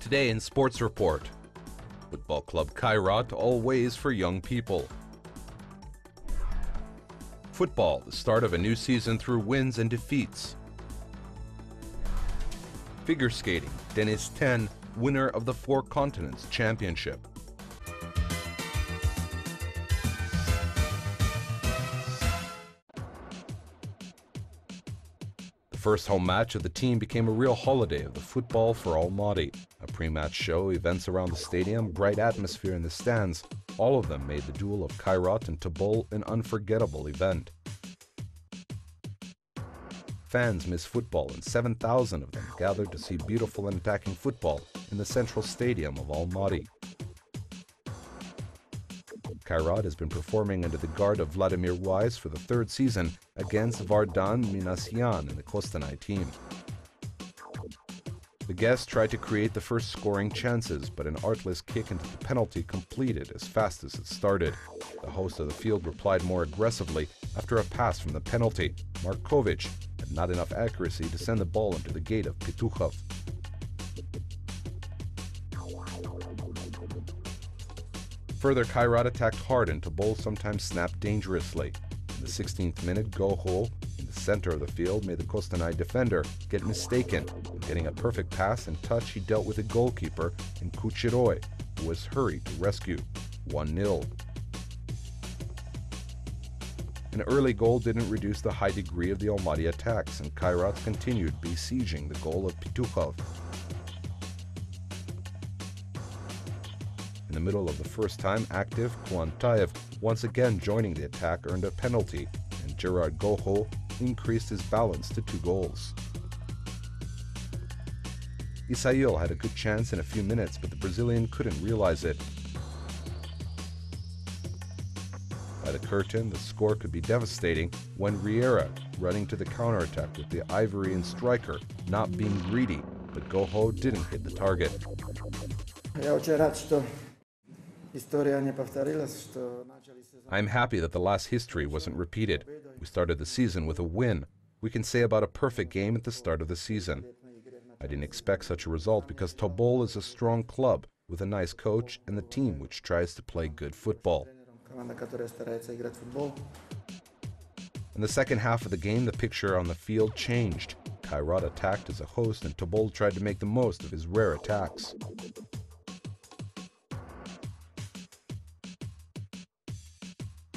Today in Sports Report, Football Club Kairat, all ways for young people. Football, the start of a new season through wins and defeats. Figure skating, Denis Ten, winner of the Four Continents Championship. The first home match of the team became a real holiday of the football for Almaty. A pre-match show, events around the stadium, bright atmosphere in the stands, all of them made the duel of Kairat and Tobol an unforgettable event. Fans miss football, and 7,000 of them gathered to see beautiful and attacking football in the central stadium of Almaty. Kairat has been performing under the guard of Vladimir Weiss for the third season against Vardan Minasian in the Kostanay team. The guests tried to create the first scoring chances, but an artless kick into the penalty completed as fast as it started. The host of the field replied more aggressively after a pass from the penalty. Markovic had not enough accuracy to send the ball into the gate of Pitukhov. Further, Kairat attacked hard and Tobol sometimes snapped dangerously. In the 16th minute, Goho, in the center of the field, made the Kostanay defender get mistaken. Getting a perfect pass and touch, he dealt with the goalkeeper in Kuchiroy, who was hurried to rescue. 1-0. An early goal didn't reduce the high degree of the Almaty attacks, and Kairat continued besieging the goal of Pitukhov. In the middle of the first time, active Kuantayev, once again joining the attack, earned a penalty, and Gerard Goho increased his balance to 2 goals. Isail had a good chance in a few minutes, but the Brazilian couldn't realize it. By the curtain, the score could be devastating when Riera, running to the counterattack with the Ivorian striker, not being greedy, but Goho didn't hit the target. I'm happy that the last history wasn't repeated. We started the season with a win. We can say about a perfect game at the start of the season. I didn't expect such a result because Tobol is a strong club with a nice coach and the team which tries to play good football. In the second half of the game, the picture on the field changed. Kairat attacked as a host and Tobol tried to make the most of his rare attacks.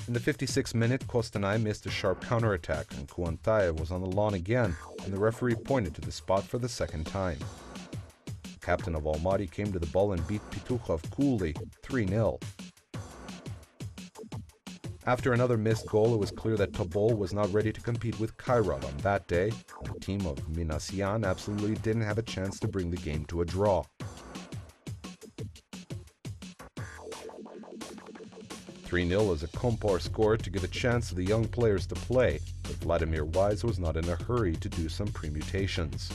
In the 56th minute, Kostanay missed a sharp counterattack, and Kuantayev was on the lawn again, and the referee pointed to the spot for the second time. The captain of Almaty came to the ball and beat Pitukhov coolly, 3-0. After another missed goal, it was clear that Tobol was not ready to compete with Kairat on that day, and the team of Minasian absolutely didn't have a chance to bring the game to a draw. 3-0 as a Kompor scored to give a chance to the young players to play, but Vladimir Weiss was not in a hurry to do some permutations.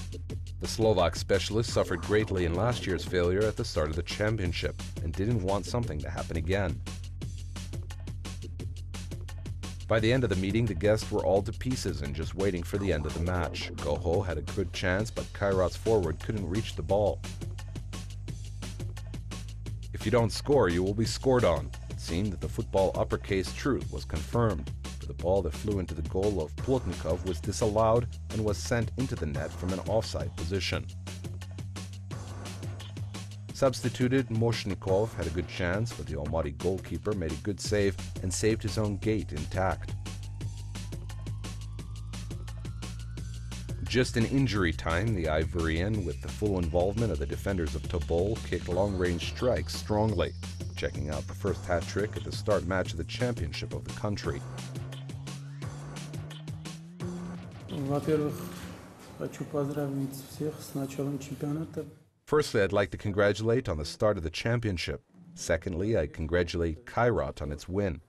The Slovak specialist suffered greatly in last year's failure at the start of the championship and didn't want something to happen again. By the end of the meeting, the guests were all to pieces and just waiting for the end of the match. Goho had a good chance, but Kairat's forward couldn't reach the ball. If you don't score, you will be scored on. It seemed that the football uppercase truth was confirmed, for the ball that flew into the goal of Plotnikov was disallowed and was sent into the net from an offside position. Substituted Moshnikov had a good chance, but the Almaty goalkeeper made a good save and saved his own gate intact. Just in injury time, the Ivorian, with the full involvement of the defenders of Tobol, kicked long-range strikes strongly, checking out the first hat-trick at the start match of the championship of the country. Firstly, I'd like to congratulate on the start of the championship. Secondly, I congratulate Kairat on its win.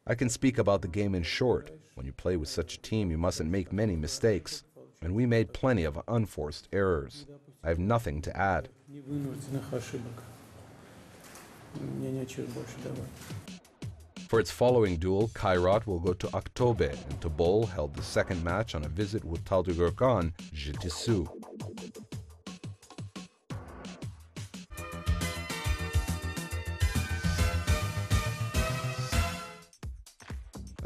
I can speak about the game in short. When you play with such a team, you mustn't make many mistakes. And we made plenty of unforced errors. I have nothing to add. For its following duel, Kairat will go to Aktobe, and Tobol held the second match on a visit with Taldyqurghan, Jitisu.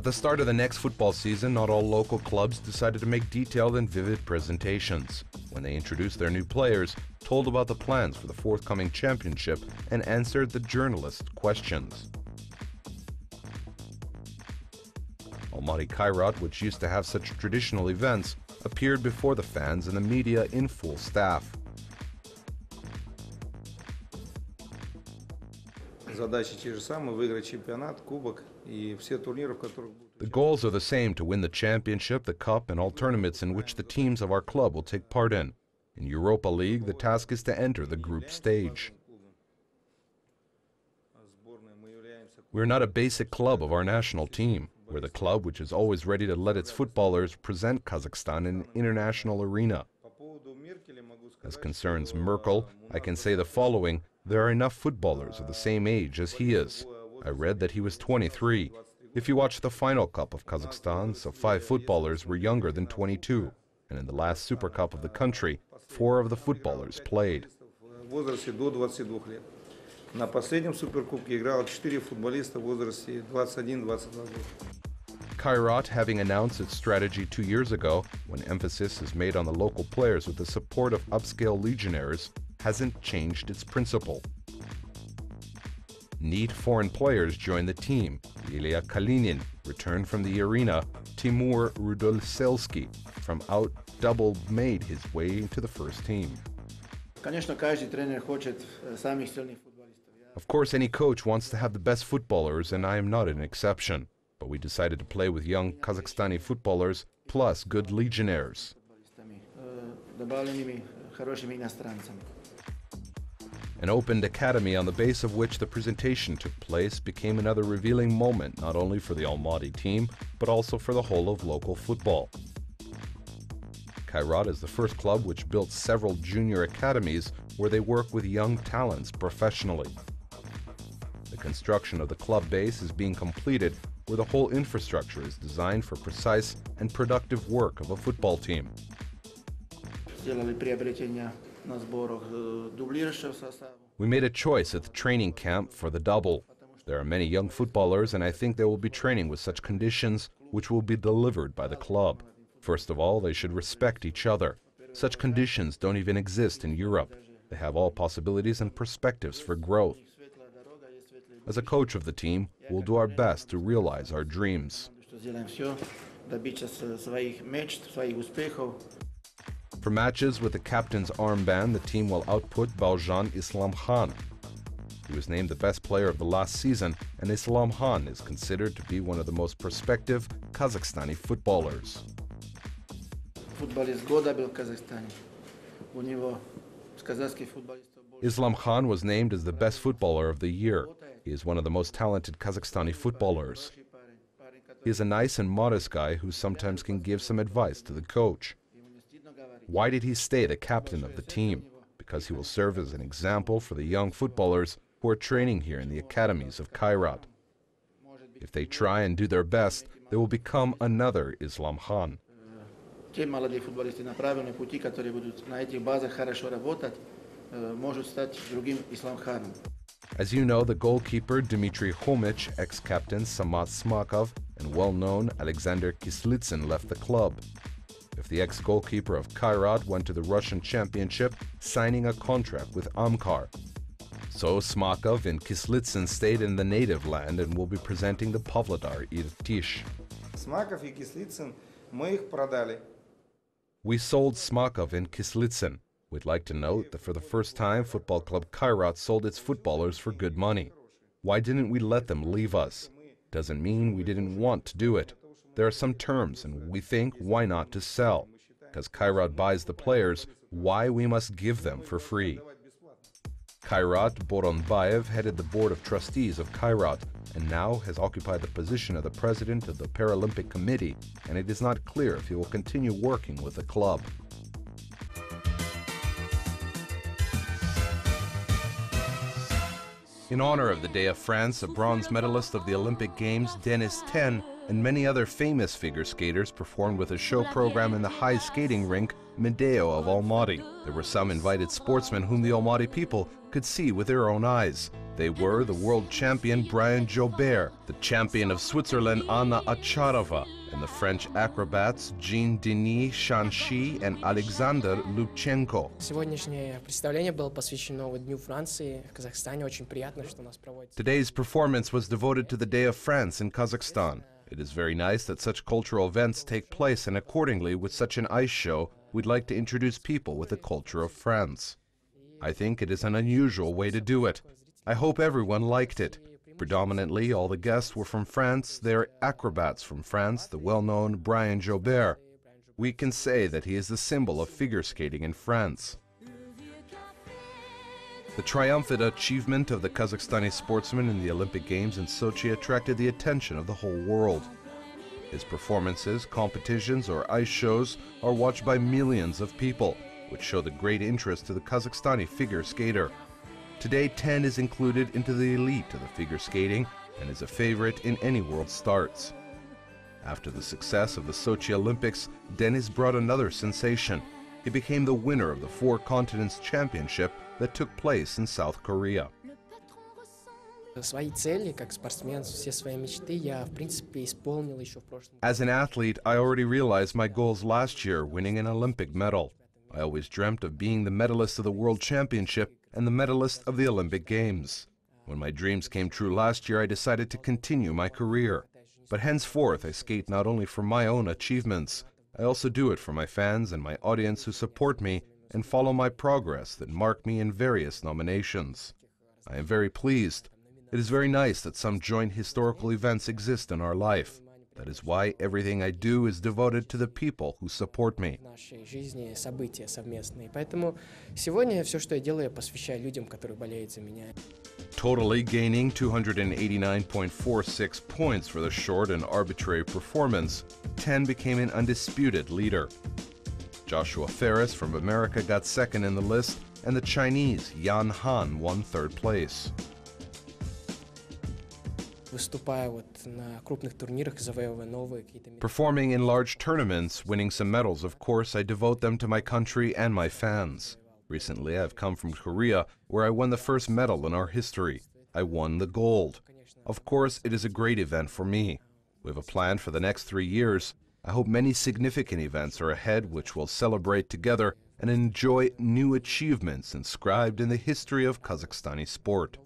At the start of the next football season, not all local clubs decided to make detailed and vivid presentations. When they introduced their new players, told about the plans for the forthcoming championship, and answered the journalists' questions. Almaty Kairat, which used to have such traditional events, appeared before the fans and the media in full staff. The goals are the same: to win the championship, the cup, and all tournaments in which the teams of our club will take part in. In Europa League, the task is to enter the group stage. We're not a basic club of our national team. We're the club which is always ready to let its footballers present Kazakhstan in an international arena. As concerns Merkel, I can say the following: there are enough footballers of the same age as he is. I read that he was 23. If you watch the final Cup of Kazakhstan, so 5 footballers were younger than 22. And in the last Super Cup of the country, 4 of the footballers played. На последнем суперкубке играло 4 футболиста в возрасте 21-22 года. Kairat, having announced its strategy 2 years ago, when emphasis is made on the local players with the support of upscale legionnaires, hasn't changed its principle. Neat foreign players join the team. Ilya Kalinin returned from the arena. Timur Rudolselski from out double made his way into the first team. Of course, any coach wants to have the best footballers, and I am not an exception. But we decided to play with young Kazakhstani footballers, plus good legionnaires. An opened academy on the base of which the presentation took place became another revealing moment, not only for the Almaty team, but also for the whole of local football. Kairat is the first club which built several junior academies where they work with young talents professionally. The construction of the club base is being completed, where the whole infrastructure is designed for precise and productive work of a football team. We made a choice at the training camp for the double. There are many young footballers, and I think they will be training with such conditions which will be delivered by the club. First of all, they should respect each other. Such conditions don't even exist in Europe. They have all possibilities and perspectives for growth. As a coach of the team, we'll do our best to realize our dreams. For matches with the captain's armband, the team will output Baljan Islam Khan. He was named the best player of the last season, and Islam Khan is considered to be one of the most prospective Kazakhstani footballers. Islam Khan was named as the best footballer of the year. He is one of the most talented Kazakhstani footballers. He is a nice and modest guy who sometimes can give some advice to the coach. Why did he stay the captain of the team? Because he will serve as an example for the young footballers who are training here in the academies of Kairat. If they try and do their best, they will become another Islam Khan. As you know, the goalkeeper Dmitry Homich, ex-captain Samat Smakov, and well-known Alexander Kislitsyn left the club. If the ex-goalkeeper of Kairat went to the Russian Championship, signing a contract with Amkar. So Smakov and Kislitsyn stayed in the native land and will be presenting the Pavlodar Irtish. We sold Smakov and Kislitsyn. We'd like to note that for the first time, Football Club Kairat sold its footballers for good money. Why didn't we let them leave us? Doesn't mean we didn't want to do it. There are some terms, and we think, why not to sell? Because Kairat buys the players, why we must give them for free? Kairat Boronbayev headed the board of trustees of Kairat, and now has occupied the position of the president of the Paralympic Committee, and it is not clear if he will continue working with the club. In honor of the Day of France, a bronze medalist of the Olympic Games, Denis Ten, and many other famous figure skaters performed with a show program in the high skating rink Medeo of Almaty. There were some invited sportsmen whom the Almaty people could see with their own eyes. They were the world champion Brian Jobert, the champion of Switzerland Anna Acharova, and the French acrobats Jean-Denis Ten and Alexander Lubchenko. Сегодняшнее представление было посвящено Дню Франции в Казахстане. Очень приятно, что у нас проводится. Today's performance was devoted to the Day of France in Kazakhstan. It is very nice that such cultural events take place, and accordingly, with such an ice show, we'd like to introduce people with the culture of France. I think it is an unusual way to do it. I hope everyone liked it. Predominantly, all the guests were from France. They are acrobats from France, the well-known Brian Jobert. We can say that he is the symbol of figure skating in France. The triumphant achievement of the Kazakhstani sportsman in the Olympic Games in Sochi attracted the attention of the whole world. His performances, competitions, or ice shows are watched by millions of people, which show the great interest to the Kazakhstani figure skater. Today, Ten is included into the elite of the figure skating and is a favorite in any world starts. After the success of the Sochi Olympics, Denis brought another sensation. He became the winner of the Four Continents Championship that took place in South Korea. Свои цели, как спортсмен, все свои мечты я, в принципе, исполнил еще в прошлом. As an athlete, I already realized my goals last year, winning an Olympic medal. I always dreamt of being the medalist of the World Championship and the medalist of the Olympic Games. When my dreams came true last year, I decided to continue my career. But henceforth, I skate not only for my own achievements, I also do it for my fans and my audience who support me and follow my progress that mark me in various nominations. I am very pleased. It is very nice that some joint historical events exist in our life. That is why everything I do is devoted to the people who support me. В нашей жизни события совместные. Поэтому сегодня все, что я делаю, я посвящаю людям, которые болеют за меня. Totally gaining 289.46 points for the short and arbitrary performance, Ten became an undisputed leader. Joshua Ferris from America got second in the list, and the Chinese Yan Han won third place. Выступая на крупных турнирах, завоевывая новые какие-то. Performing in large tournaments, winning some medals, of course, I devote them to my country and my fans. Recently, I've come from Korea, where I won the first medal in our history. I won the gold. Of course, it is a great event for me. We have a plan for the next 3 years. I hope many significant events are ahead which we'll celebrate together and enjoy new achievements inscribed in the history of Kazakhstani sport.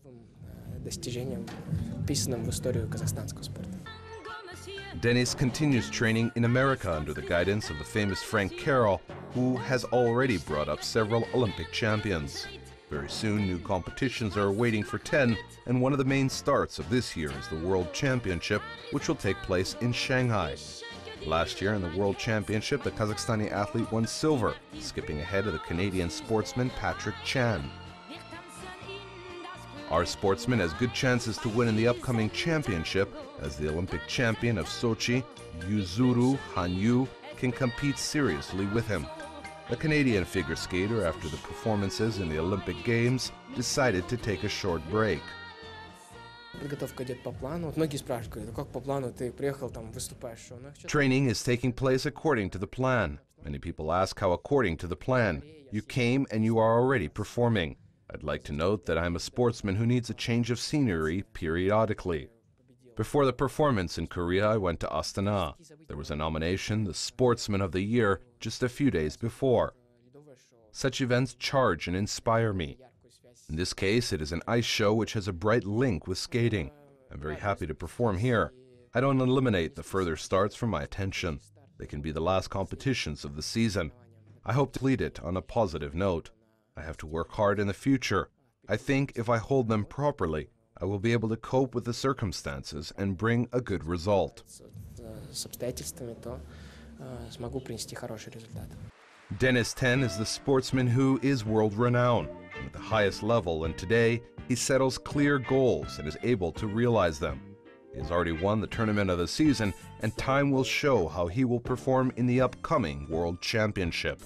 Достижением, вписанным в историю казахстанского спорта. Denis continues training in America under the guidance of the famous Frank Carroll, who has already brought up several Olympic champions. Very soon, new competitions are awaiting for Ten, and one of the main starts of this year is the World Championship, which will take place in Shanghai. Last year in the World Championship, the Kazakhstani athlete won silver, skipping ahead of the Canadian sportsman Patrick Chan. Our sportsman has good chances to win in the upcoming championship, as the Olympic champion of Sochi, Yuzuru Hanyu, can compete seriously with him. The Canadian figure skater, after the performances in the Olympic Games, decided to take a short break. Подготовка идет по плану. Многие спрашивают, говорят, как по плану ты приехал там выступаешь? Training is taking place according to the plan. Many people ask how according to the plan. You came and you are already performing. I'd like to note that I'm a sportsman who needs a change of scenery periodically. Before the performance in Korea, I went to Astana. There was a nomination, the Sportsman of the Year, just a few days before. Such events charge and inspire me. In this case, it is an ice show which has a bright link with skating. I'm very happy to perform here. I don't eliminate the further starts from my attention. They can be the last competitions of the season. I hope to lead it on a positive note. I have to work hard in the future. I think if I hold them properly, I will be able to cope with the circumstances and bring a good result. С обстоятельствами, то смогу принести хороший результат. Denis Ten is the sportsman who is world-renowned at the highest level, and today he settles clear goals and is able to realize them. He has already won the tournament of the season, and time will show how he will perform in the upcoming World Championship.